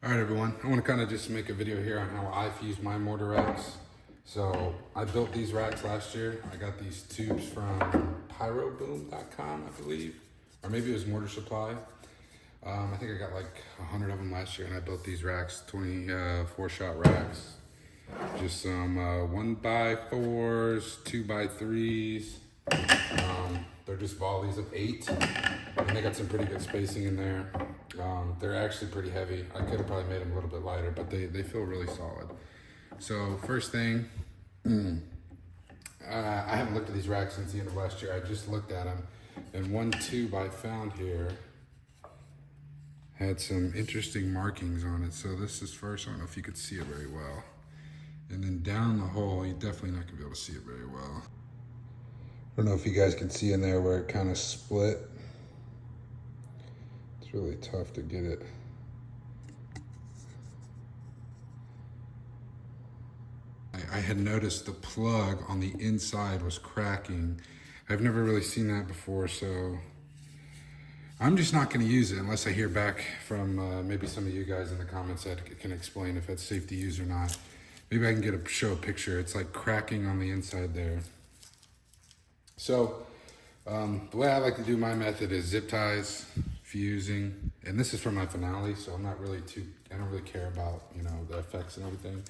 All right, everyone. I want to kind of just make a video here on how I fuse my mortar racks. So I built these racks last year. I got these tubes from pyroboom.com, I believe, or maybe it was Mortar Supply. I think I got like 100 of them last year, and I built these racks, 24 shot racks. Just some 1x4s, 2x3s. They're just volleys of 8, and they got some pretty good spacing in there. They're actually pretty heavy. I could have probably made them a little bit lighter, but they feel really solid. So first thing, I haven't looked at these racks since the end of last year. I just looked at them, and one tube I found here had some interesting markings on it. So this is first, I don't know if you could see it very well. And then down the hole, you're definitely not gonna be able to see it very well. I don't know if you guys can see in there where it kind of split. It's really tough to get it. I had noticed the plug on the inside was cracking. I've never really seen that before, so I'm just not going to use it unless I hear back from maybe some of you guys in the comments that can explain if it's safe to use or not. Maybe I can show a picture. It's like cracking on the inside there. So the way I like to do my method is zip ties, fusing, and this is for my finale, so I don't really care about, you know, the effects and everything.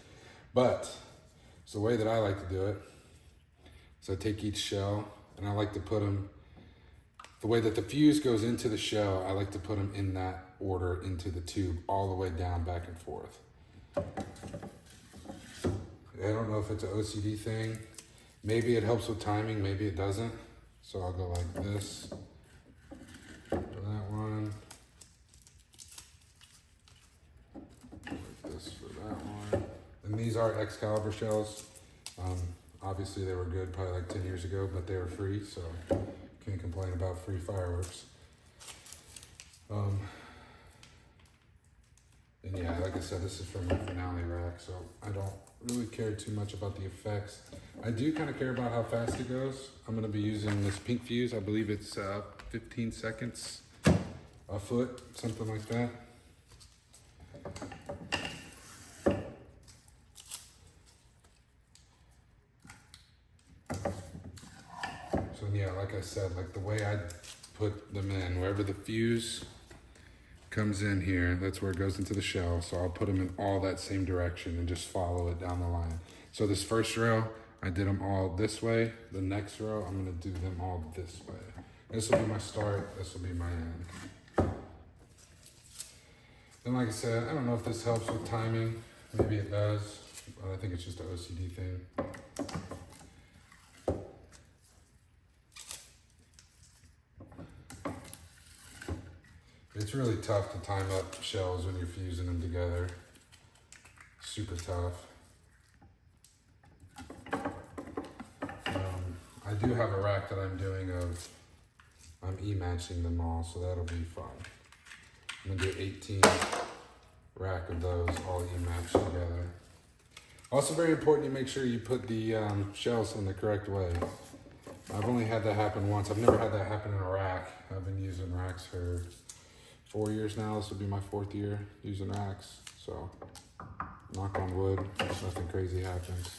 But so the way that I like to do it is I take each shell and I like to put them, the way that the fuse goes into the shell, I like to put them in that order into the tube, all the way down, back and forth. I don't know if it's an OCD thing. Maybe it helps with timing, maybe it doesn't. So I'll go like this for that one. Like this for that one. And these are Excalibur shells. Obviously they were good probably like 10 years ago, but they were free, so can't complain about free fireworks. And yeah, like I said, this is for my finale rack, so I don't really care too much about the effects. I do kind of care about how fast it goes. I'm gonna be using this pink fuse. I believe it's 15 seconds a foot, something like that. So yeah, like I said, like the way I put them in, wherever the fuse comes in here, that's where it goes into the shell. So I'll put them in all that same direction and just follow it down the line. So this first row, I did them all this way. The next row, I'm gonna do them all this way. This will be my start, this will be my end. And like I said, I don't know if this helps with timing. Maybe it does, but I think it's just an OCD thing. It's really tough to time up shells when you're fusing them together. Super tough. I do have a rack that I'm doing of, I'm e-matching them all, so that'll be fun. I'm gonna do 18 rack of those all e-matched together. Also very important you make sure you put the shells in the correct way. I've only had that happen once. I've never had that happen in a rack. I've been using racks for 4 years now. This will be my 4th year using racks. So knock on wood, nothing crazy happens.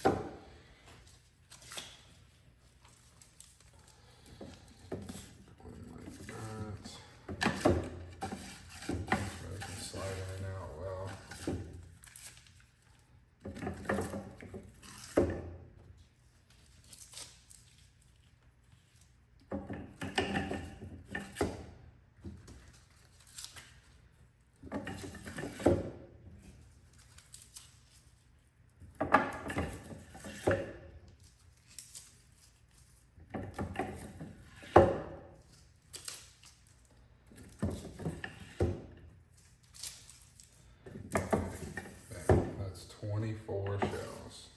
That's 24 shells.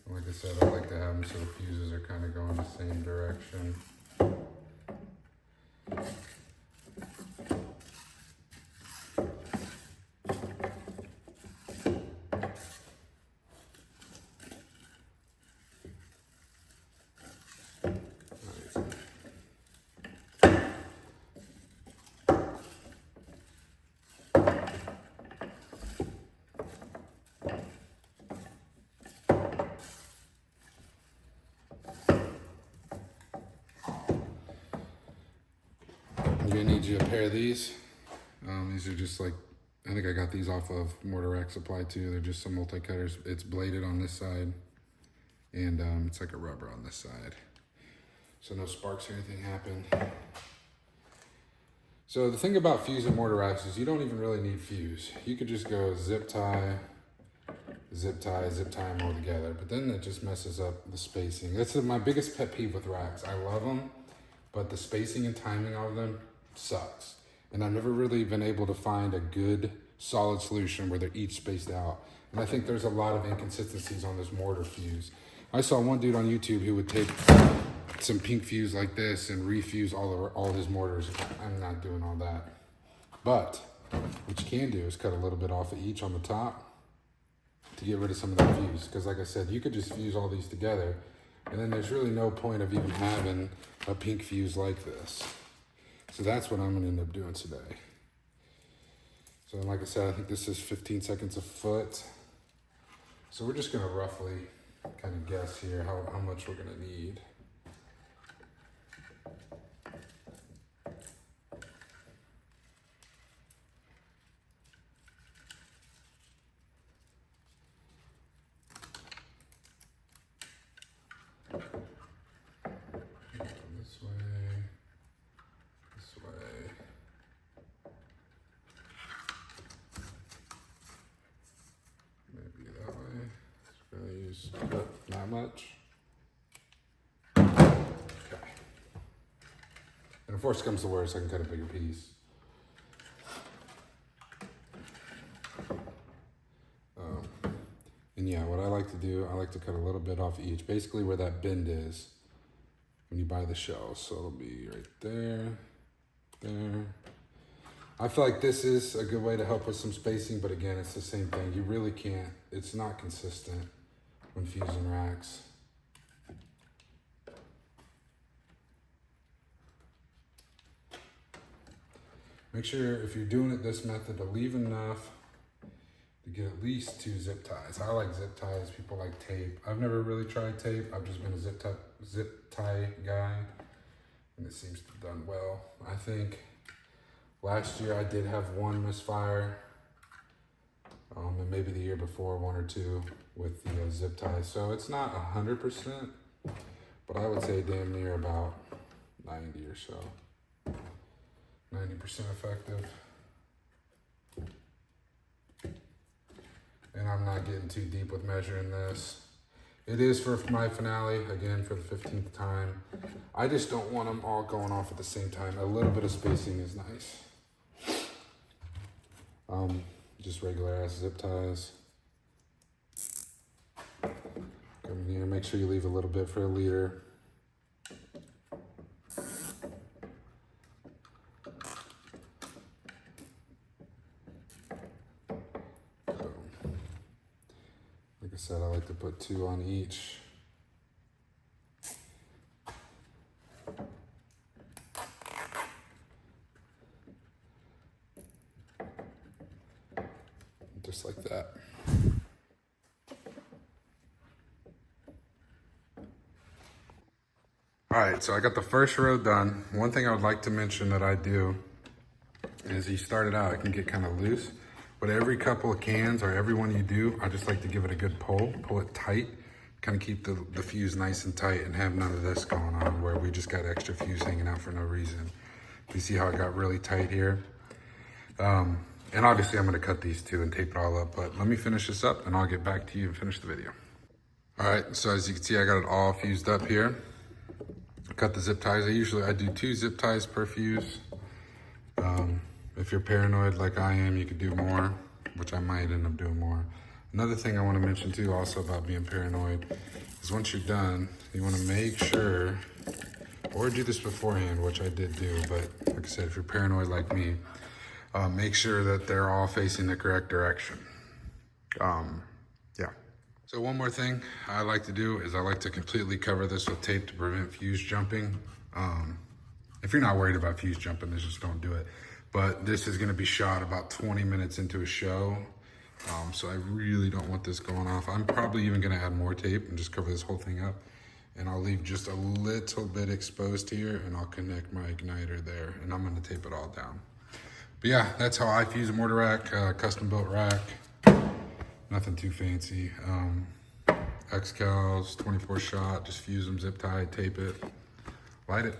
Like I said, I like to have them so the fuses are kind of going the same direction. you're gonna need you a pair of these. These are just like, I think I got these off of Mortar Rack Supply too. They're just some multi-cutters. It's bladed on this side, and it's like a rubber on this side. So no sparks or anything happen. So the thing about fusing mortar racks is you don't even really need fuse. You could just go zip tie them all together, but then it just messes up the spacing. That's my biggest pet peeve with racks. I love them, but the spacing and timing of them sucks. And I've never really been able to find a good solid solution where they're each spaced out. And I think there's a lot of inconsistencies on this mortar fuse. I saw one dude on YouTube who would take some pink fuse like this and refuse all his mortars. I'm not doing all that. But what you can do is cut a little bit off of each on the top to get rid of some of that fuse. Because like I said, you could just fuse all these together, and then there's really no point of even having a pink fuse like this. So that's what I'm gonna end up doing today. So like I said, I think this is 15 seconds a foot. So we're just gonna roughly kind of guess here how much we're gonna need. This way. Maybe that way. Just gonna use not much. Okay. And if worst comes to worst, I can cut a bigger piece. And yeah, what I like to do, I like to cut a little bit off each, basically where that bend is when you buy the shells. So it'll be right there, there. I feel like this is a good way to help with some spacing, but again, it's the same thing. You really can't, it's not consistent when fusing racks. Make sure if you're doing it this method to leave enough to get at least 2 zip ties. I like zip ties, people like tape. I've never really tried tape. I've just been a zip tie guy, and it seems to have done well. I think last year I did have one misfire, and maybe the year before 1 or 2 with the zip ties. So it's not 100%, but I would say damn near about 90 or so. 90% effective. And I'm not getting too deep with measuring this. It is for my finale, again, for the 15th time. I just don't want them all going off at the same time. A little bit of spacing is nice. Just regular ass zip ties. Come in here, make sure you leave a little bit for a leader. Like I said, I like to put 2 on each. Just like that. All right, so I got the first row done. One thing I would like to mention that I do is you started out, it can get kind of loose. But every couple of cans or every one you do, I just like to give it a good pull it tight, kind of keep the fuse nice and tight and have none of this going on where we just got extra fuse hanging out for no reason. You see how it got really tight here? And obviously I'm gonna cut these 2 and tape it all up, but let me finish this up and I'll get back to you and finish the video. All right, so as you can see, I got it all fused up here. Cut the zip ties. I do 2 zip ties per fuse. If you're paranoid like I am, you could do more, which I might end up doing more. Another thing I want to mention too also about being paranoid is once you're done, you want to make sure, or do this beforehand, which I did do, but like I said, if you're paranoid like me, make sure that they're all facing the correct direction. Yeah. So one more thing I like to do is I like to completely cover this with tape to prevent fuse jumping. If you're not worried about fuse jumping, then just don't do it. But this is gonna be shot about 20 minutes into a show. So I really don't want this going off. I'm probably even gonna add more tape and just cover this whole thing up. and I'll leave just a little bit exposed here, and I'll connect my igniter there, and I'm gonna tape it all down. But yeah, that's how I fuse a mortar rack, custom built rack. Nothing too fancy. Excals, 24 shot, just fuse them, zip tie, tape it, light it.